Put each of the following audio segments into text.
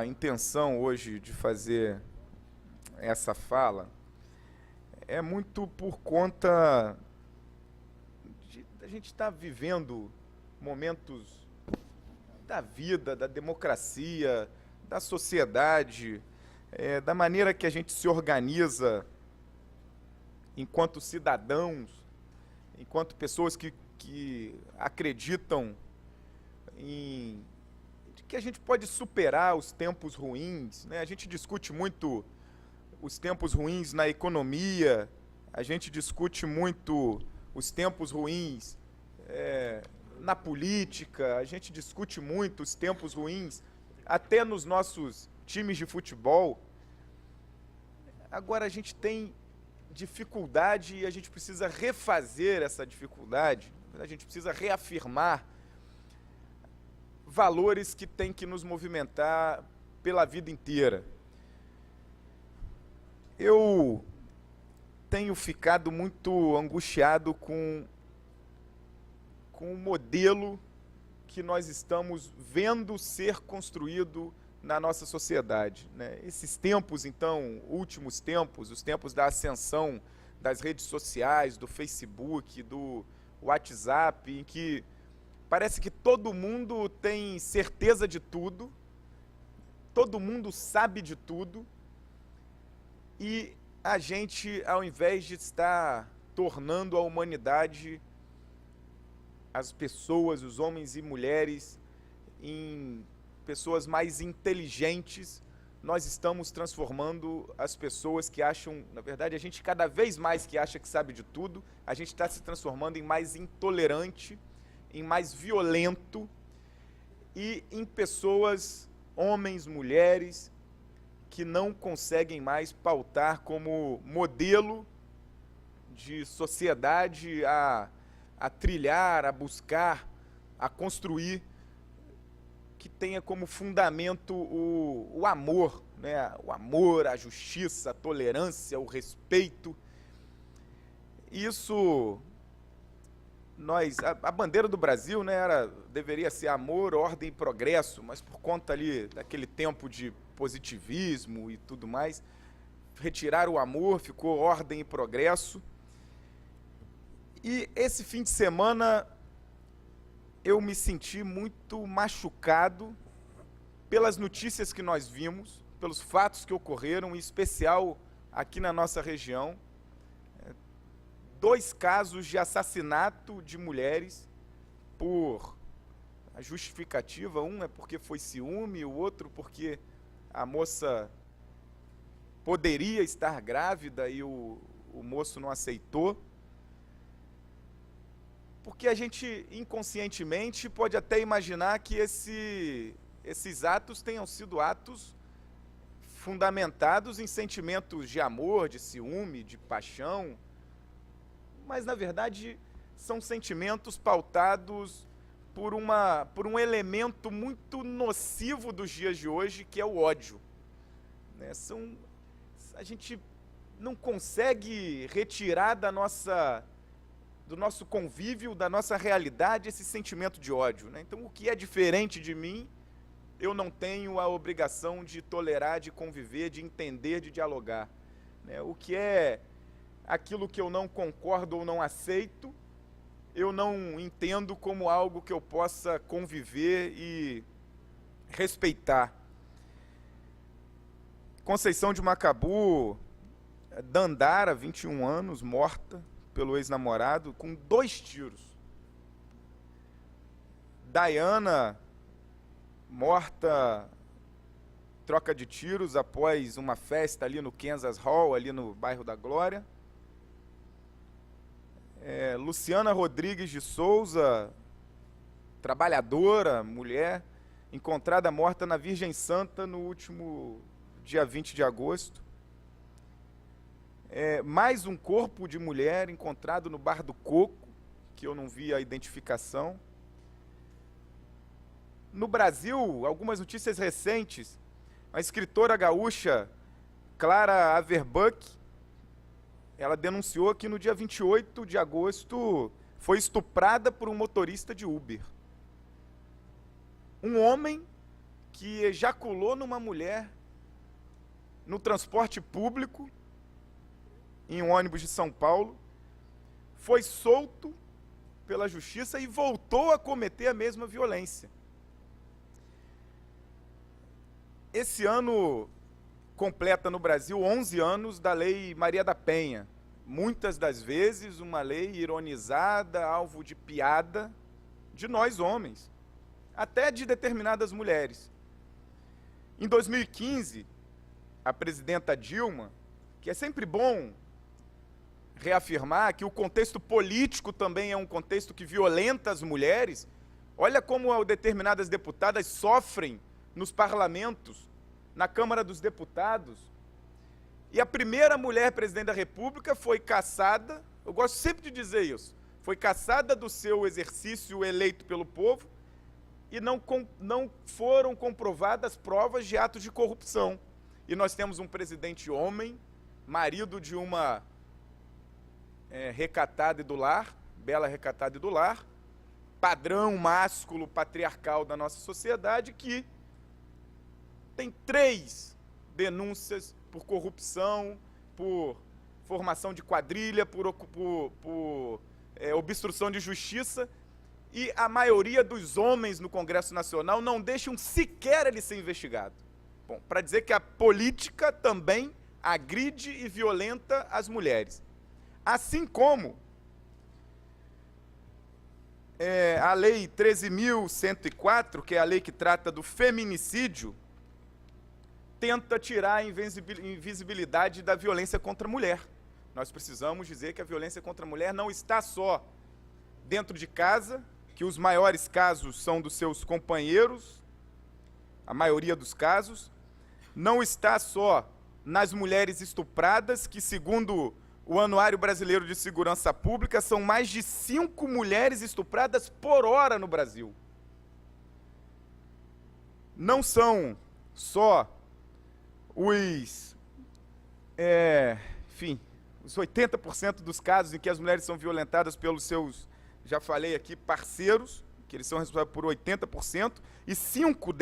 minha intenção hoje de fazer essa fala é muito por conta de a gente estar vivendo momentos da vida, da democracia, da sociedade, da maneira que a gente se organiza enquanto cidadãos, enquanto pessoas que acreditam que a gente pode superar os tempos ruins, né? A gente discute muito os tempos ruins na economia, a gente discute muito os tempos ruins na política, a gente discute muito os tempos ruins até nos nossos times de futebol. Agora a gente tem dificuldade e a gente precisa refazer essa dificuldade, a gente precisa reafirmar valores que têm que nos movimentar pela vida inteira. Eu tenho ficado muito angustiado com o modelo que nós estamos vendo ser construído na nossa sociedade, né? Esses tempos, então, últimos tempos, os tempos da ascensão das redes sociais, do Facebook, do WhatsApp, em que parece que todo mundo tem certeza de tudo, todo mundo sabe de tudo, e a gente, ao invés de estar tornando a humanidade, as pessoas, os homens e mulheres, em pessoas mais inteligentes, nós estamos transformando as pessoas que acham, na verdade, a gente cada vez mais que acha que sabe de tudo, a gente está se transformando em mais intolerante, em mais violento e em pessoas, homens, mulheres, que não conseguem mais pautar como modelo de sociedade a trilhar, a buscar, a construir, que tenha como fundamento o amor, né? O amor, a justiça, a tolerância, o respeito. Isso, a bandeira do Brasil, né, deveria ser amor, ordem e progresso, mas por conta ali daquele tempo de positivismo e tudo mais, retiraram o amor, ficou ordem e progresso. E esse fim de semana eu me senti muito machucado pelas notícias que nós vimos, pelos fatos que ocorreram, em especial aqui na nossa região. 2 casos de assassinato de mulheres por a justificativa, um é porque foi ciúme, o outro porque a moça poderia estar grávida e o moço não aceitou. Porque a gente inconscientemente pode até imaginar que esses atos tenham sido atos fundamentados em sentimentos de amor, de ciúme, de paixão, mas na verdade são sentimentos pautados por um elemento muito nocivo dos dias de hoje, que é o ódio, né? A gente não consegue retirar do nosso convívio, da nossa realidade, esse sentimento de ódio, né? Então, o que é diferente de mim, eu não tenho a obrigação de tolerar, de conviver, de entender, de dialogar, né? O que é aquilo que eu não concordo ou não aceito, eu não entendo como algo que eu possa conviver e respeitar. Conceição de Macabu, Dandara, 21 anos, morta pelo ex-namorado, com 2 tiros. Diana, morta, troca de tiros após uma festa ali no Kansas Hall, ali no bairro da Glória. Luciana Rodrigues de Souza, trabalhadora, mulher, encontrada morta na Virgem Santa no último dia 20 de agosto. Mais um corpo de mulher encontrado no Bar do Coco, que eu não vi a identificação. No Brasil, algumas notícias recentes, a escritora gaúcha Clara Averbuck, ela denunciou que no dia 28 de agosto foi estuprada por um motorista de Uber. Um homem que ejaculou numa mulher no transporte público, em um ônibus de São Paulo, foi solto pela justiça e voltou a cometer a mesma violência. Esse ano completa no Brasil 11 anos da Lei Maria da Penha. Muitas das vezes uma lei ironizada, alvo de piada de nós homens, até de determinadas mulheres. Em 2015, a presidenta Dilma, que é sempre bom reafirmar que o contexto político também é um contexto que violenta as mulheres, olha como determinadas deputadas sofrem nos parlamentos, na Câmara dos Deputados, e a primeira mulher presidente da República foi cassada, eu gosto sempre de dizer isso, foi cassada do seu exercício eleito pelo povo, e não foram comprovadas provas de atos de corrupção. E nós temos um presidente homem, marido de uma recatada e do lar, bela recatada e do lar, padrão másculo patriarcal da nossa sociedade, que tem 3 denúncias por corrupção, por formação de quadrilha, por obstrução de justiça, e a maioria dos homens no Congresso Nacional não deixam sequer ele ser investigado. Bom, para dizer que a política também agride e violenta as mulheres. Assim como a Lei 13.104, que é a lei que trata do feminicídio, tenta tirar a invisibilidade da violência contra a mulher. Nós precisamos dizer que a violência contra a mulher não está só dentro de casa, que os maiores casos são dos seus companheiros, a maioria dos casos, não está só nas mulheres estupradas, que segundo o Anuário Brasileiro de Segurança Pública, são mais de 5 mulheres estupradas por hora no Brasil. Não são só os 80% dos casos em que as mulheres são violentadas pelos seus, já falei aqui, parceiros, que eles são responsáveis por 80%, e 5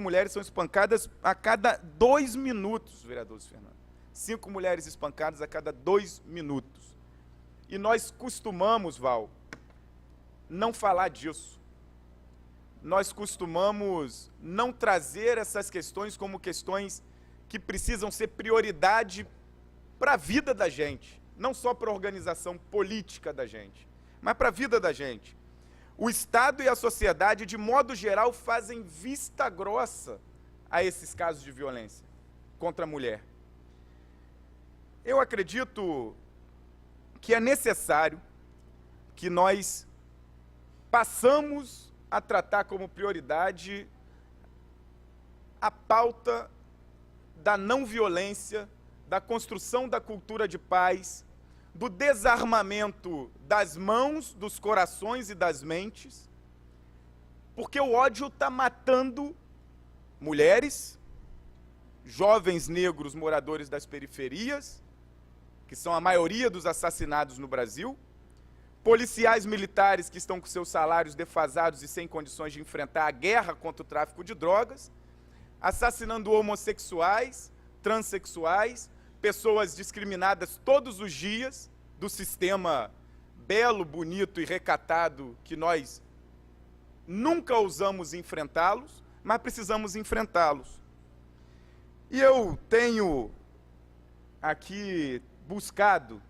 mulheres são espancadas a cada 2 minutos, vereador Fernando. 5 mulheres espancadas a cada 2 minutos. E nós costumamos, Val, não falar disso. Nós costumamos não trazer essas questões como questões que precisam ser prioridade para a vida da gente, não só para a organização política da gente, mas para a vida da gente. O Estado e a sociedade, de modo geral, fazem vista grossa a esses casos de violência contra a mulher. Eu acredito que é necessário que nós passamos a tratar como prioridade a pauta da não violência, da construção da cultura de paz, do desarmamento das mãos, dos corações e das mentes, porque o ódio está matando mulheres, jovens negros moradores das periferias, que são a maioria dos assassinados no Brasil, policiais militares que estão com seus salários defasados e sem condições de enfrentar a guerra contra o tráfico de drogas, assassinando homossexuais, transexuais, pessoas discriminadas todos os dias do sistema belo, bonito e recatado que nós nunca ousamos enfrentá-los, mas precisamos enfrentá-los. E eu tenho aqui buscado,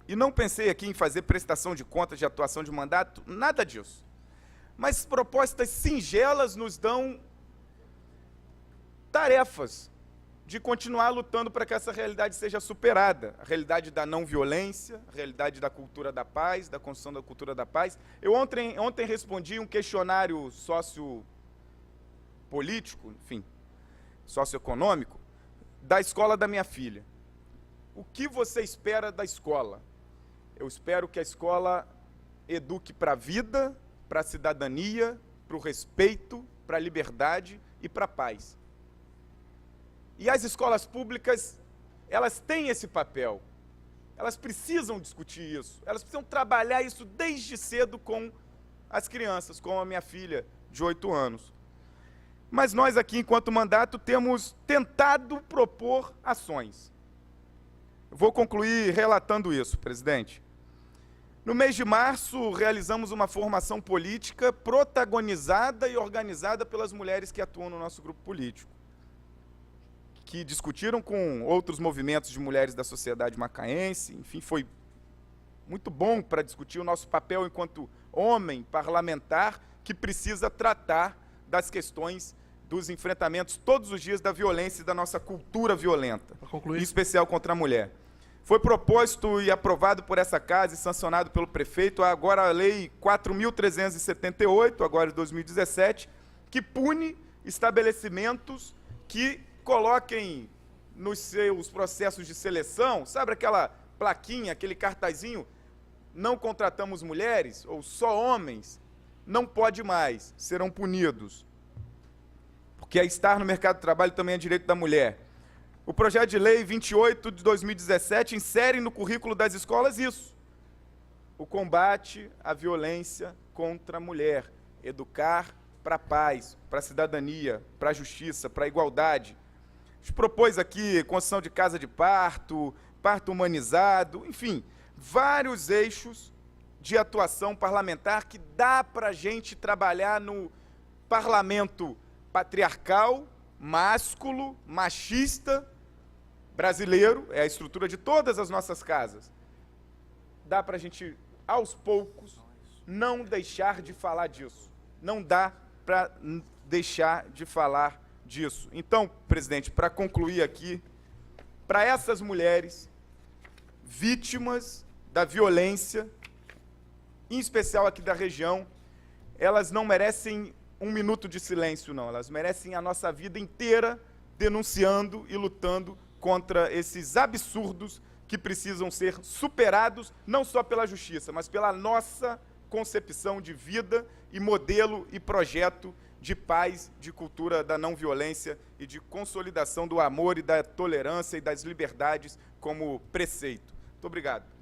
e não pensei aqui em fazer prestação de contas de atuação de mandato, nada disso. Mas propostas singelas nos dão tarefas de continuar lutando para que essa realidade seja superada. A realidade da não violência, a realidade da cultura da paz, da construção da cultura da paz. Eu ontem respondi um questionário sociopolítico, enfim, socioeconômico, da escola da minha filha. O que você espera da escola? Eu espero que a escola eduque para a vida, para a cidadania, para o respeito, para a liberdade e para a paz. E as escolas públicas, elas têm esse papel. Elas precisam discutir isso. Elas precisam trabalhar isso desde cedo com as crianças, com a minha filha de 8 anos. Mas nós aqui, enquanto mandato, temos tentado propor ações. Eu vou concluir relatando isso, presidente. No mês de março, realizamos uma formação política protagonizada e organizada pelas mulheres que atuam no nosso grupo político, que discutiram com outros movimentos de mulheres da sociedade macaense. Enfim, foi muito bom para discutir o nosso papel enquanto homem parlamentar que precisa tratar das questões dos enfrentamentos todos os dias da violência e da nossa cultura violenta, em especial contra a mulher. Foi proposto e aprovado por essa casa e sancionado pelo prefeito agora a Lei 4.378, agora de 2017, que pune estabelecimentos que coloquem nos seus processos de seleção, sabe aquela plaquinha, aquele cartazinho, não contratamos mulheres, ou só homens, não pode mais, serão punidos. Porque estar no mercado de trabalho também é direito da mulher. O projeto de lei 28 de 2017 insere no currículo das escolas isso. O combate à violência contra a mulher. Educar para a paz, para a cidadania, para a justiça, para a igualdade. A gente propôs aqui construção de casa de parto, parto humanizado, enfim, vários eixos de atuação parlamentar que dá para a gente trabalhar no parlamento patriarcal, másculo, machista, brasileiro, é a estrutura de todas as nossas casas. Dá para a gente, aos poucos, não deixar de falar disso. Não dá para deixar de falar disso. Então, presidente, para concluir aqui, para essas mulheres vítimas da violência, em especial aqui da região, elas não merecem um minuto de silêncio, não. Elas merecem a nossa vida inteira denunciando e lutando contra esses absurdos que precisam ser superados, não só pela justiça, mas pela nossa concepção de vida e modelo e projeto de paz, de cultura da não violência e de consolidação do amor e da tolerância e das liberdades como preceito. Muito obrigado.